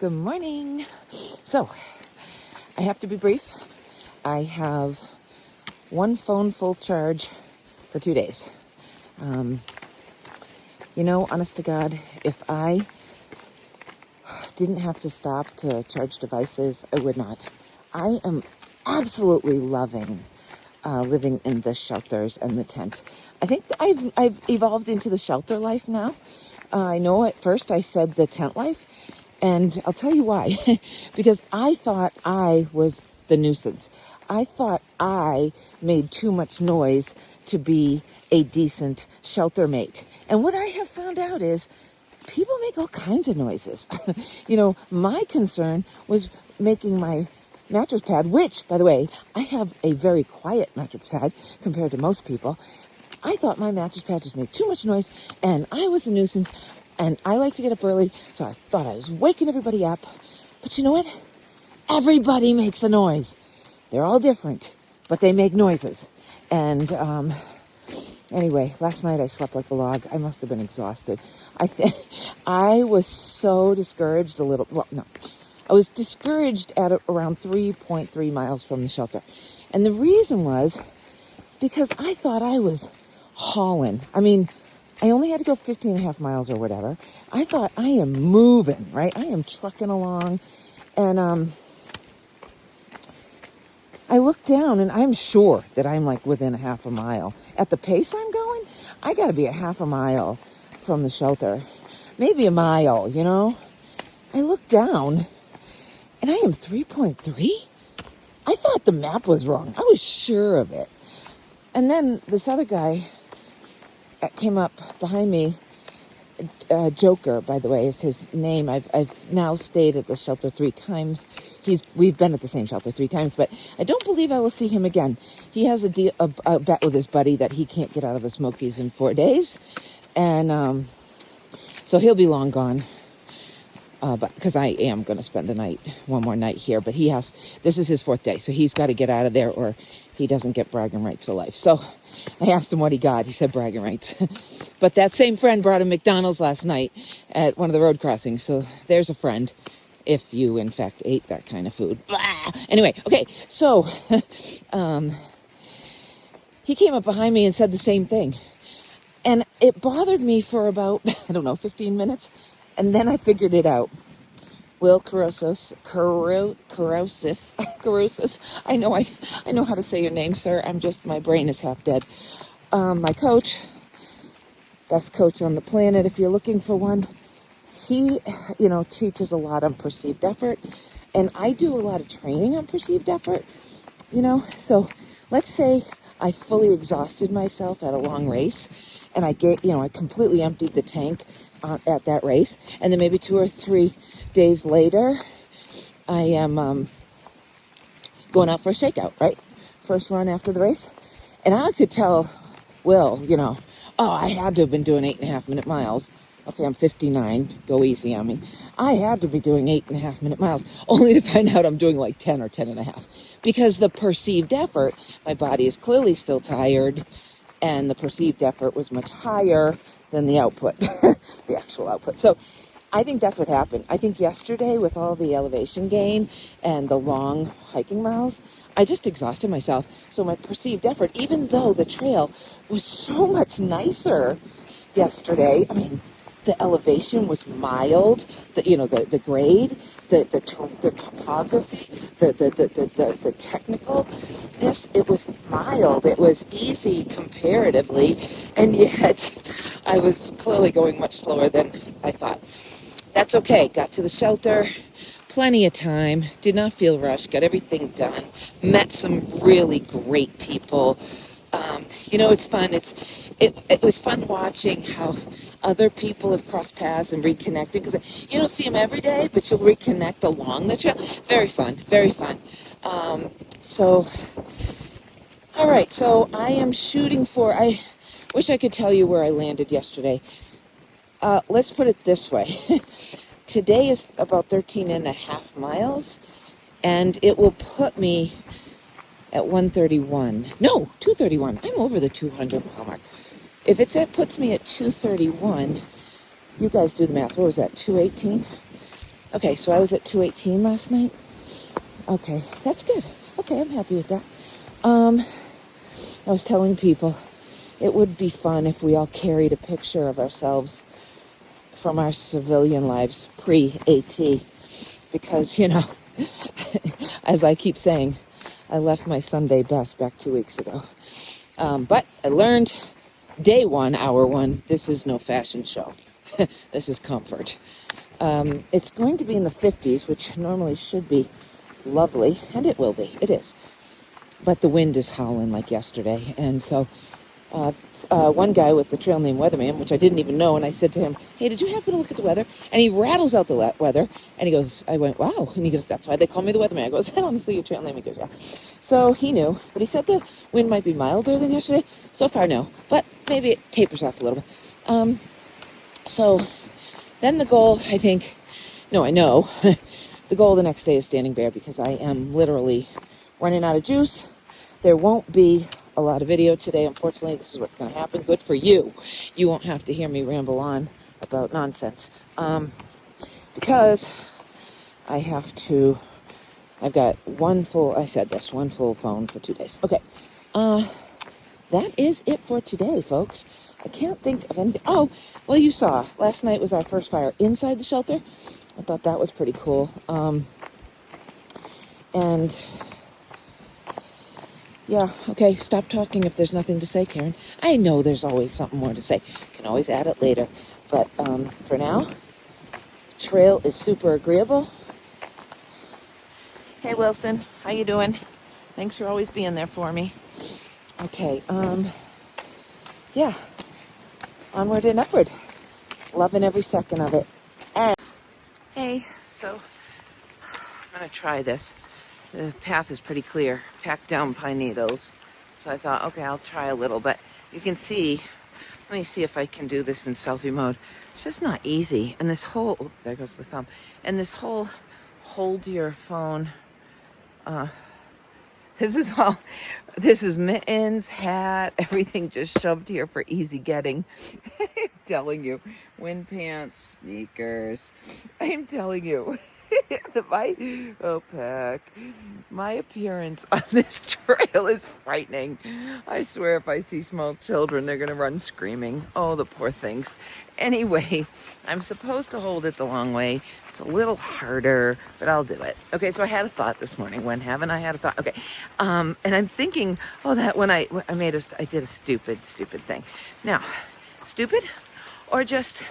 Good morning. So, I have to be brief. I have one phone full charge for 2 days. Honest to God, if I didn't have to stop to charge devices, I would not. I am absolutely loving living in the shelters and the tent. I think I've evolved into the shelter life now. I know at first I said the tent life, and I'll tell you why. Because I thought I was the nuisance. I thought I made too much noise to be a decent shelter mate. And what I have found out is people make all kinds of noises. My concern was making my mattress pad, which, by the way, I have a very quiet mattress pad compared to most people. I thought my mattress pad just made too much noise, and I was a nuisance, and I like to get up early, so I thought I was waking everybody up. But you know what? Everybody makes a noise. They're all different, but they make noises. And anyway, last night I slept like a log. I must have been exhausted. I was so discouraged I was discouraged at around 3.3 miles from the shelter. And the reason was because I thought I was hauling. I mean, I only had to go 15 and a half miles or whatever. I thought I am moving, right? I am trucking along. And I looked down and I'm sure that I'm like within a half a mile. At the pace I'm going, I got to be a half a mile from the shelter. Maybe a mile, I looked down and I am 3.3. I thought the map was wrong. I was sure of it. And then this other guy came up behind me. Joker, by the way, is his name. I've now stayed at the shelter 3 times. We've been at the same shelter 3 times, but I don't believe I will see him again. He has a bet with his buddy that he can't get out of the Smokies in 4 days, and so he'll be long gone. But because I am going to spend one more night here, but this is his 4th day, so he's got to get out of there or he doesn't get bragging rights for life. So I asked him what he got. He said bragging rights. But that same friend brought him McDonald's last night at one of the road crossings. So there's a friend, if you in fact ate that kind of food. Blah! Anyway, okay, so he came up behind me and said the same thing. And it bothered me for about, 15 minutes. And then I figured it out. Will Carosis. I know how to say your name, sir. My brain is half dead. My coach, best coach on the planet, if you're looking for one, he, teaches a lot on perceived effort. And I do a lot of training on perceived effort, So let's say I fully exhausted myself at a long race and I completely emptied the tank at that race. And then maybe 2 or 3 days later, I am going out for a shakeout, right? First run after the race. And I could tell Will, I had to have been doing 8.5-minute miles. Okay, I'm 59. Go easy on me. I had to be doing 8.5-minute miles, only to find out I'm doing like 10 or 10.5. Because the perceived effort, my body is clearly still tired, and the perceived effort was much higher than the output, the actual output. So I think that's what happened. I think yesterday with all the elevation gain and the long hiking miles, I just exhausted myself. So my perceived effort, even though the trail was so much nicer yesterday, the elevation was mild, the grade, the topography, the technicalness, it was mild, it was easy comparatively, and yet I was clearly going much slower than I thought. That's okay. Got to the shelter, plenty of time, did not feel rushed, got everything done, met some really great people. It's fun. It was fun watching how other people have crossed paths and reconnected, because you don't see them every day, but you'll reconnect along the trail. Very fun, very fun. All right, so I am shooting for, I wish I could tell you where I landed yesterday. Let's put it this way. Today is about 13.5 miles, and it will put me at 131. No, 231. I'm over the 200 mile mark. If puts me at 231, you guys do the math. What was that, 218? Okay, so I was at 218 last night. Okay, that's good. Okay, I'm happy with that. I was telling people it would be fun if we all carried a picture of ourselves from our civilian lives pre-AT, because, as I keep saying, I left my Sunday best back 2 weeks ago. But I learned day one, hour one, this is no fashion show. This is comfort. It's going to be in the 50s, which normally should be lovely, and it will be. It is. But the wind is howling like yesterday, and so one guy with the trail name Weatherman, which I didn't even know, and I said to him, "Hey, did you happen to look at the weather?" And he rattles out the weather, and he goes, I went, "Wow." And he goes, "That's why they call me the Weatherman." I goes, "I don't see your trail name." He goes, "Yeah." So he knew, but he said the wind might be milder than yesterday. So far, no, but maybe it tapers off a little bit. So then the goal, I know, the goal the next day is Standing Bear, because I am literally running out of juice. There won't be a lot of video today. Unfortunately, this is what's going to happen. Good for you. You won't have to hear me ramble on about nonsense. Because I've got one full phone for 2 days. Okay. That is it for today, folks. I can't think of anything. Oh, well, you saw. Last night was our first fire inside the shelter. I thought that was pretty cool. And yeah, okay, stop talking if there's nothing to say, Karen. I know there's always something more to say. Can always add it later. But for now, trail is super agreeable. Hey, Wilson, how you doing? Thanks for always being there for me. Okay, yeah, onward and upward. Loving every second of it. And hey, so I'm gonna try this. The path is pretty clear, packed down pine needles. So I thought, okay, I'll try a little, but you can see, let me see if I can do this in selfie mode. It's just not easy. And this whole, there goes the thumb. And this whole hold your phone, this is mittens, hat, everything just shoved here for easy getting. I'm telling you, wind pants, sneakers. I'm telling you. My appearance on this trail is frightening. I swear if I see small children, they're going to run screaming. Oh, the poor things. Anyway, I'm supposed to hold it the long way. It's a little harder, but I'll do it. Okay, so I had a thought this morning. When haven't I had a thought? Okay, and I'm thinking, that when I did a stupid thing. Now, stupid or just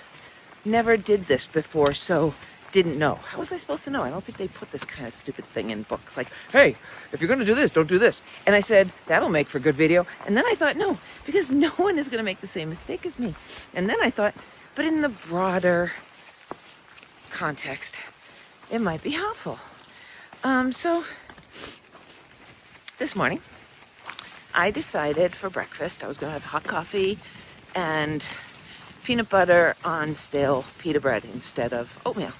never did this before, so didn't know. How was I supposed to know? I don't think they put this kind of stupid thing in books. Like, hey, if you're going to do this, don't do this. And I said, that'll make for good video. And then I thought, no, because no one is going to make the same mistake as me. And then I thought, but in the broader context, it might be helpful. So this morning, I decided for breakfast I was going to have hot coffee and peanut butter on stale pita bread instead of oatmeal.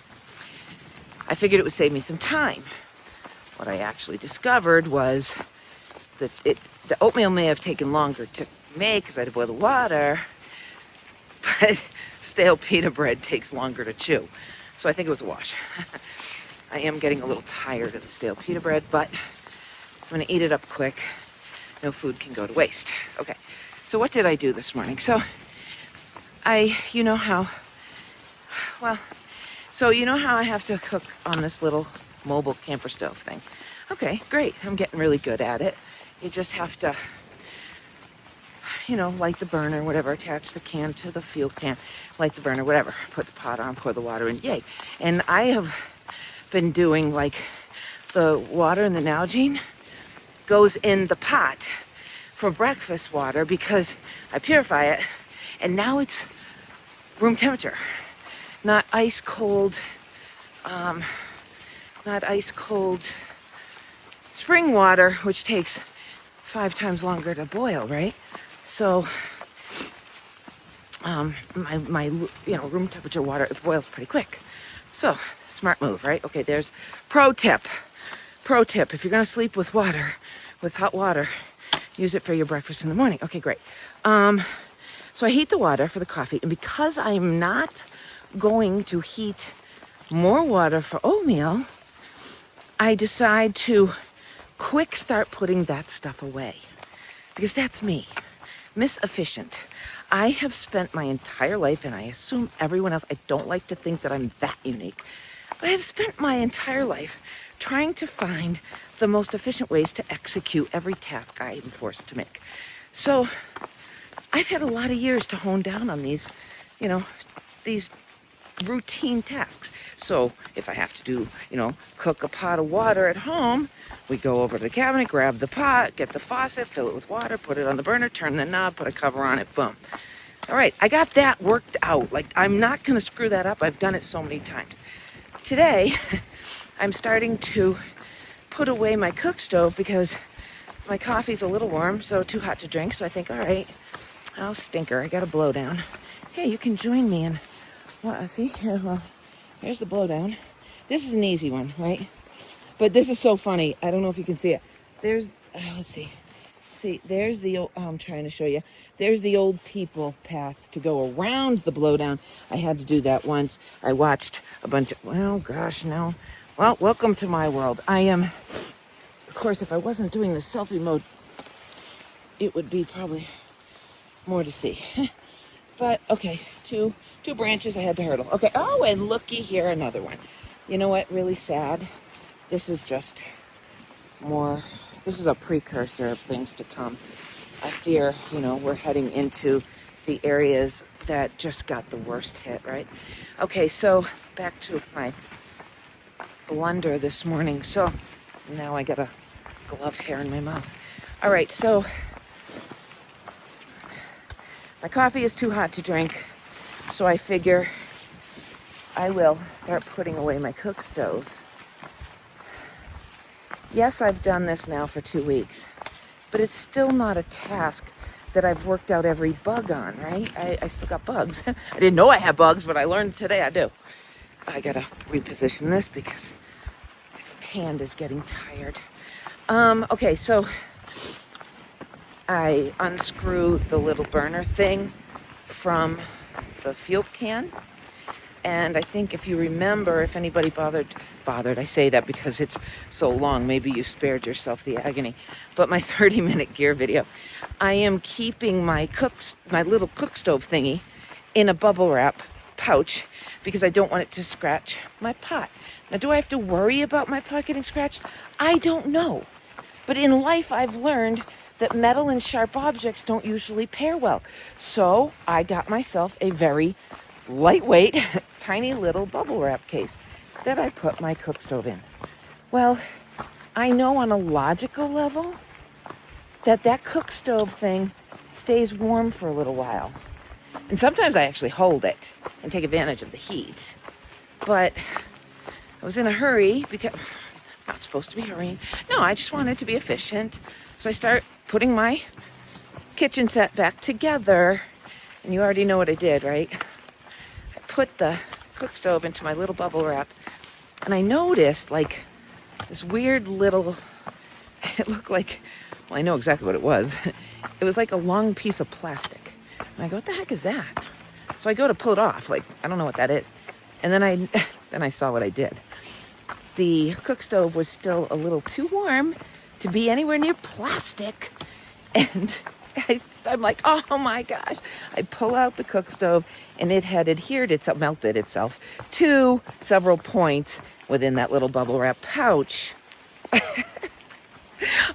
I figured it would save me some time. What I actually discovered was that the oatmeal may have taken longer to make because I had to boil the water, but stale pita bread takes longer to chew. So I think it was a wash. I am getting a little tired of the stale pita bread, but I'm going to eat it up quick. No food can go to waste. Okay, so what did I do this morning? So you know how I have to cook on this little mobile camper stove thing. Okay, great. I'm getting really good at it. You just have to, light the burner, whatever, attach the can to the fuel can, light the burner, whatever, put the pot on, pour the water in, yay. And I have been doing the water in the Nalgene goes in the pot for breakfast water because I purify it, and now it's room temperature. Not ice cold spring water, which takes 5 times longer to boil, right? So, my room temperature water, it boils pretty quick. So, smart move, right? Okay, there's pro tip. If you're gonna sleep with hot water, use it for your breakfast in the morning. Okay, great. So I heat the water for the coffee, and because I'm not going to heat more water for oatmeal, I decide to quick start putting that stuff away. Because that's me, Miss Efficient. I have spent my entire life, and I assume everyone else, I don't like to think that I'm that unique, but I have spent my entire life trying to find the most efficient ways to execute every task I am forced to make. So I've had a lot of years to hone down on these, these routine tasks. So if I have to do, cook a pot of water at home, we go over to the cabinet, grab the pot, get the faucet, fill it with water, put it on the burner, turn the knob, put a cover on it, boom. All right, I got that worked out. Like, I'm not going to screw that up. I've done it so many times. Today, I'm starting to put away my cook stove because my coffee's a little warm, so too hot to drink. So I think, all right, oh, stinker, I got a blowdown. Hey, you can join me in, see, here, well, here's the blowdown. This is an easy one, right? But this is so funny. I don't know if you can see it. There's, let's see. See, there's the old, I'm trying to show you. There's the old people path to go around the blowdown. I had to do that once. I watched a bunch of, well, gosh, no. Well, welcome to my world. I am, of course, if I wasn't doing the selfie mode, it would be probably more to see. But, okay, two branches I had to hurdle. Okay, oh, and looky here, another one. You know what, really sad? This is just more, this is a precursor of things to come. I fear, we're heading into the areas that just got the worst hit, right? Okay, so back to my blunder this morning. So now I got a glove hair in my mouth. All right, so my coffee is too hot to drink, so I figure I will start putting away my cook stove. Yes, I've done this now for 2 weeks, but it's still not a task that I've worked out every bug on, right? I still got bugs. I didn't know I had bugs, but I learned today I do. I gotta reposition this because my hand is getting tired. Okay, so I unscrew the little burner thing from the fuel can. And I think if you remember, if anybody bothered, I say that because it's so long, maybe you spared yourself the agony, but my 30-minute gear video, I am keeping my little cook stove thingy in a bubble wrap pouch because I don't want it to scratch my pot. Now, do I have to worry about my pot getting scratched? I don't know. But in life, I've learned that metal and sharp objects don't usually pair well. So I got myself a very lightweight, tiny little bubble wrap case that I put my cook stove in. Well, I know on a logical level that cook stove thing stays warm for a little while. And sometimes I actually hold it and take advantage of the heat. But I was in a hurry because I'm not supposed to be hurrying. No, I just wanted to be efficient. So I start putting my kitchen set back together. And you already know what I did, right? I put the cook stove into my little bubble wrap. And I noticed like this weird little, it looked like, well, I know exactly what it was. It was like a long piece of plastic. And I go, what the heck is that? So I go to pull it off, like, I don't know what that is. And then I saw what I did. The cook stove was still a little too warm to be anywhere near plastic. And I'm like, oh my gosh. I pull out the cook stove and it had melted itself to several points within that little bubble wrap pouch.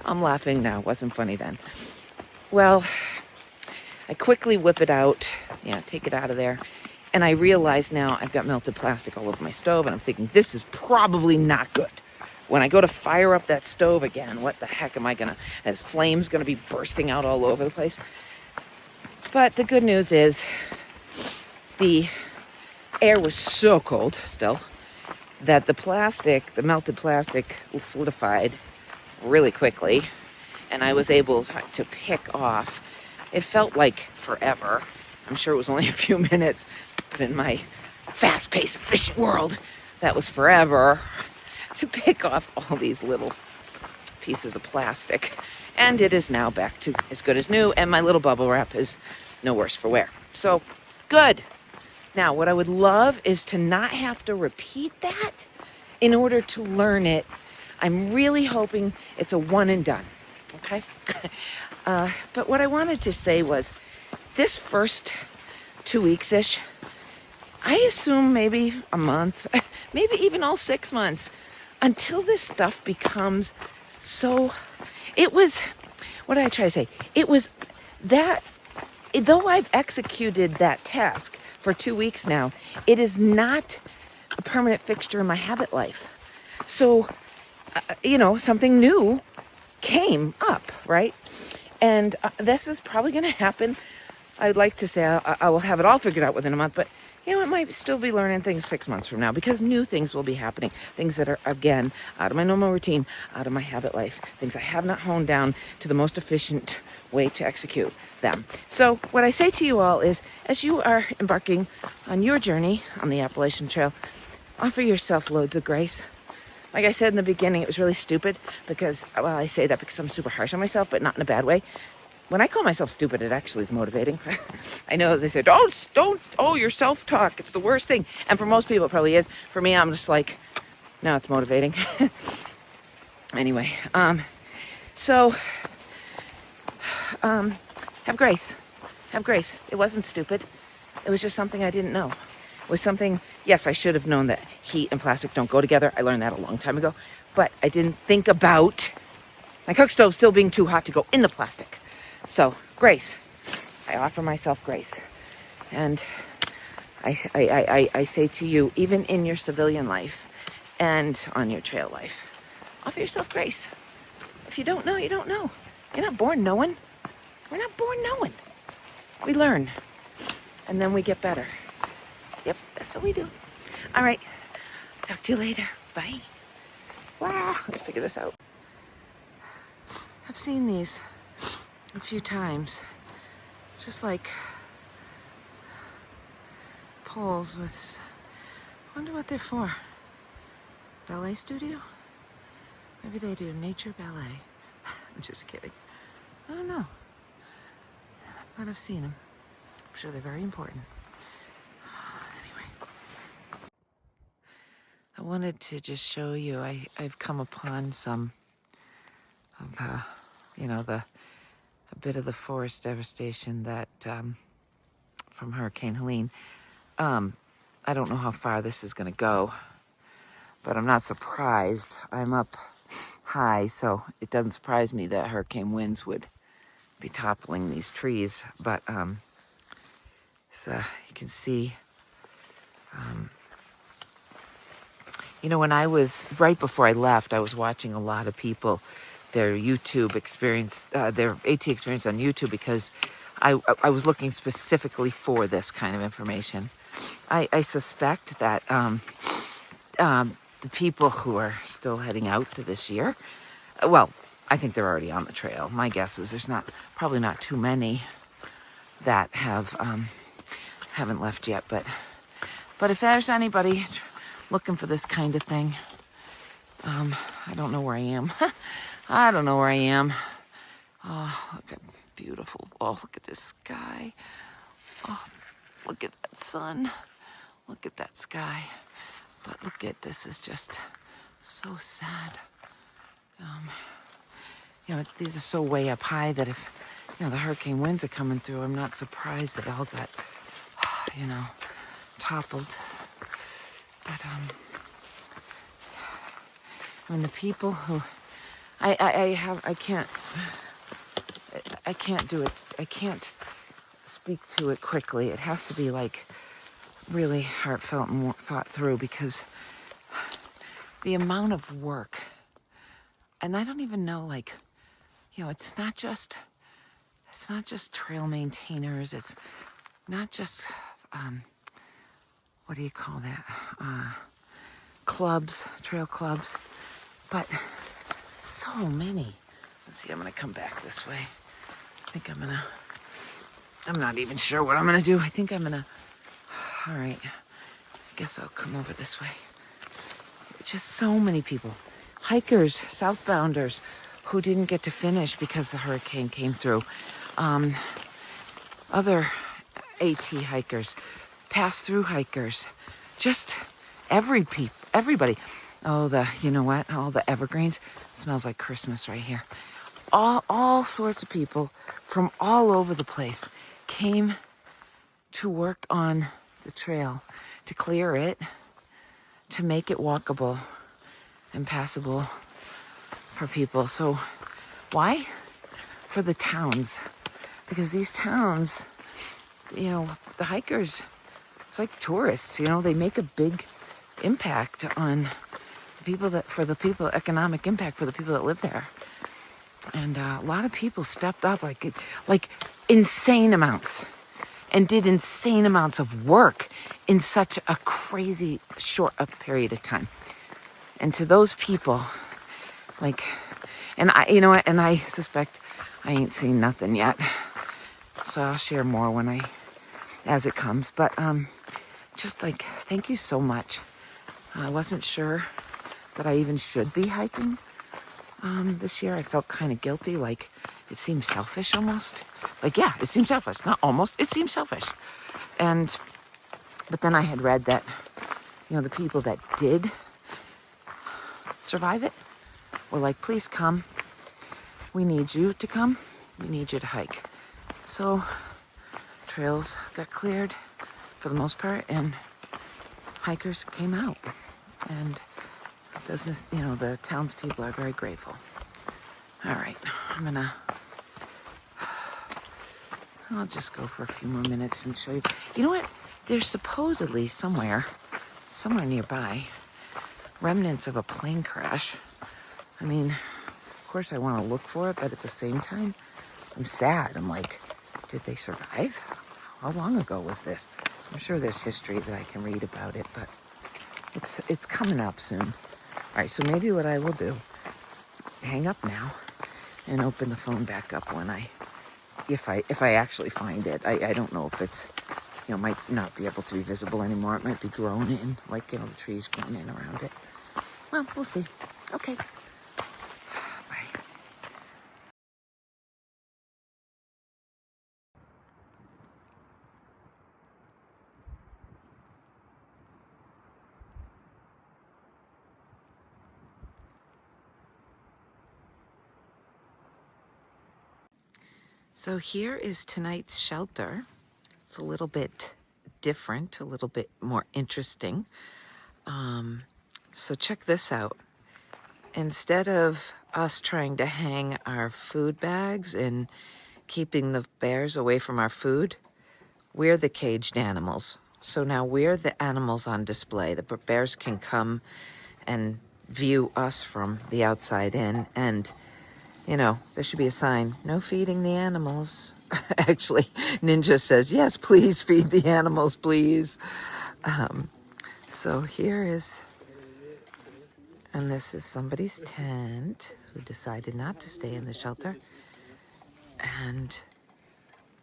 I'm laughing now. It wasn't funny then. Well, I quickly whip it out. Yeah, take it out of there. And I realize now I've got melted plastic all over my stove. And I'm thinking, this is probably not good. When I go to fire up that stove again, what the heck am I going to... Is flames going to be bursting out all over the place? But the good news is the air was so cold still that the melted plastic solidified really quickly. And I was able to pick off. It felt like forever. I'm sure it was only a few minutes. But in my fast-paced, efficient world, that was forever to pick off all these little pieces of plastic. And it is now back to as good as new. And my little bubble wrap is no worse for wear. So, good. Now, what I would love is to not have to repeat that in order to learn it. I'm really hoping it's a one and done, okay? But what I wanted to say was this first 2 weeks-ish, I assume maybe a month, maybe even all 6 months, until this stuff becomes so, it was, what did I try to say? It was that, though I've executed that task for 2 weeks now, it is not a permanent fixture in my habit life. So, something new came up, right? And this is probably going to happen. I'd like to say I will have it all figured out within a month, but it might still be learning things 6 months from now because new things will be happening. Things that are, again, out of my normal routine, out of my habit life. Things I have not honed down to the most efficient way to execute them. So what I say to you all is, as you are embarking on your journey on the Appalachian Trail, offer yourself loads of grace. Like I said in the beginning, it was really stupid because, well, I say that because I'm super harsh on myself, but not in a bad way. When I call myself stupid, it actually is motivating. I know they say, don't, your self-talk, it's the worst thing. And for most people, it probably is. For me, I'm just like, no, it's motivating. Anyway, so have grace. Have grace. It wasn't stupid. It was just something I didn't know. It was something, yes, I should have known that heat and plastic don't go together. I learned that a long time ago. But I didn't think about my cook stove still being too hot to go in the plastic. So, grace. I offer myself grace. And I say to you, even in your civilian life and on your trail life, offer yourself grace. If you don't know, you don't know. You're not born knowing. We're not born knowing. We learn. And then we get better. Yep, that's what we do. All right. Talk to you later. Bye. Wow. Let's figure this out. I've seen these a few times. Just like poles with, I wonder what they're for. Ballet studio? Maybe they do nature ballet. I'm just kidding. I don't know. But I've seen them. I'm sure they're very important. Anyway. I wanted to just show you, I've come upon some of a bit of the forest devastation that from Hurricane Helene. I don't know how far this is going to go, but I'm not surprised. I'm up high, so it doesn't surprise me that hurricane winds would be toppling these trees. But so you can see, when I was, right before I left, I was watching a lot of people, their YouTube experience, their AT experience on YouTube, because I was looking specifically for this kind of information. I suspect that the people who are still heading out to this year, well, I think they're already on the trail. My guess is there's probably not too many that haven't left yet. But if there's anybody looking for this kind of thing, I don't know where I am. I don't know where I am. Oh, look at beautiful. Oh, look at this sky. Oh, look at that sun. Look at that sky. But look at this, is just so sad. These are so way up high that if, the hurricane winds are coming through, I'm not surprised they all got, toppled. But, the people who, I can't do it. I can't speak to it quickly. It has to be like really heartfelt and thought through, because the amount of work, and I don't even know, it's not just trail maintainers. It's not just, what do you call that? Clubs, trail clubs, but so many. Let's see, I'm gonna come back this way. I'm not even sure what I'm gonna do. I think I'm gonna, all right, I guess I'll come over this way. It's just so many people. Hikers, southbounders, who didn't get to finish because the hurricane came through. Other AT hikers, pass-through hikers, just everybody. Oh, you know what? All the evergreens. Smells like Christmas right here. All sorts of people from all over the place came to work on the trail, to clear it, to make it walkable and passable for people. So why? For the towns. Because these towns, the hikers, it's like tourists, they make a big impact on economic impact for the people that live there. And a lot of people stepped up like insane amounts and did insane amounts of work in such a crazy short period of time. And to those people, and I suspect I ain't seen nothing yet. So I'll share more as it comes. But thank you so much. I wasn't sure that I even should be hiking this year. I felt kind of guilty, like it seemed selfish almost. Yeah, it seemed selfish. Not almost, it seemed selfish. But then I had read that, the people that did survive it were like, please come. We need you to come. We need you to hike. So trails got cleared for the most part, and hikers came out. And business, the townspeople are very grateful. All right, I'll just go for a few more minutes and show you. You know what? There's supposedly somewhere nearby, remnants of a plane crash. Of course I want to look for it, but at the same time, I'm sad. I'm like, did they survive? How long ago was this? I'm sure there's history that I can read about it, but it's coming up soon. All right, so maybe what I will do, hang up now and open the phone back up if I actually find it. I don't know if it's, might not be able to be visible anymore. It might be grown in, the trees grown in around it. Well, we'll see. Okay. Bye. So here is tonight's shelter. It's a little bit different, a little bit more interesting. So check this out. Instead of us trying to hang our food bags and keeping the bears away from our food, we're the caged animals. So now we're the animals on display. The bears can come and view us from the outside in, and there should be a sign, no feeding the animals. Actually, Ninja says, yes, please feed the animals, please. So here is, and this is somebody's tent who decided not to stay in the shelter. And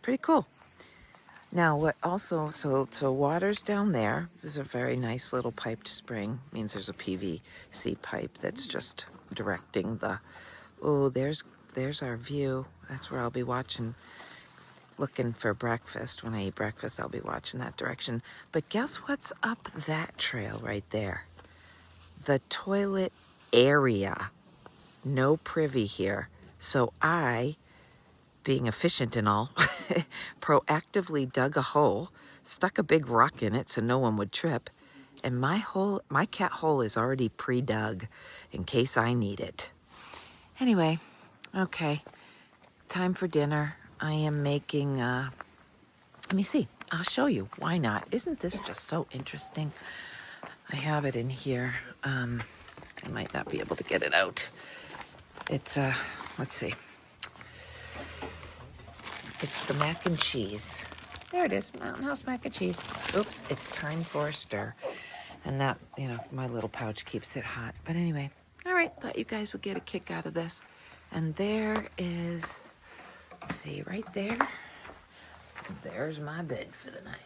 pretty cool. Now, what also, so water's down there. There's a very nice little piped spring. Means there's a PVC pipe that's just directing there's our view. That's where I'll be looking for breakfast. When I eat breakfast, I'll be watching that direction. But guess what's up that trail right there? The toilet area. No privy here. So I, being efficient and all, proactively dug a hole, stuck a big rock in it so no one would trip, and my cat hole is already pre-dug in case I need it. Anyway, okay, time for dinner. I am making, let me see, I'll show you. Why not? Isn't this just so interesting? I have it in here. I might not be able to get it out. It's, let's see. It's the mac and cheese. There it is, Mountain House mac and cheese. Oops, it's time for a stir. And that, my little pouch keeps it hot. But anyway, all right, thought you guys would get a kick out of this. And there is, let's see, right there. There's my bed for the night.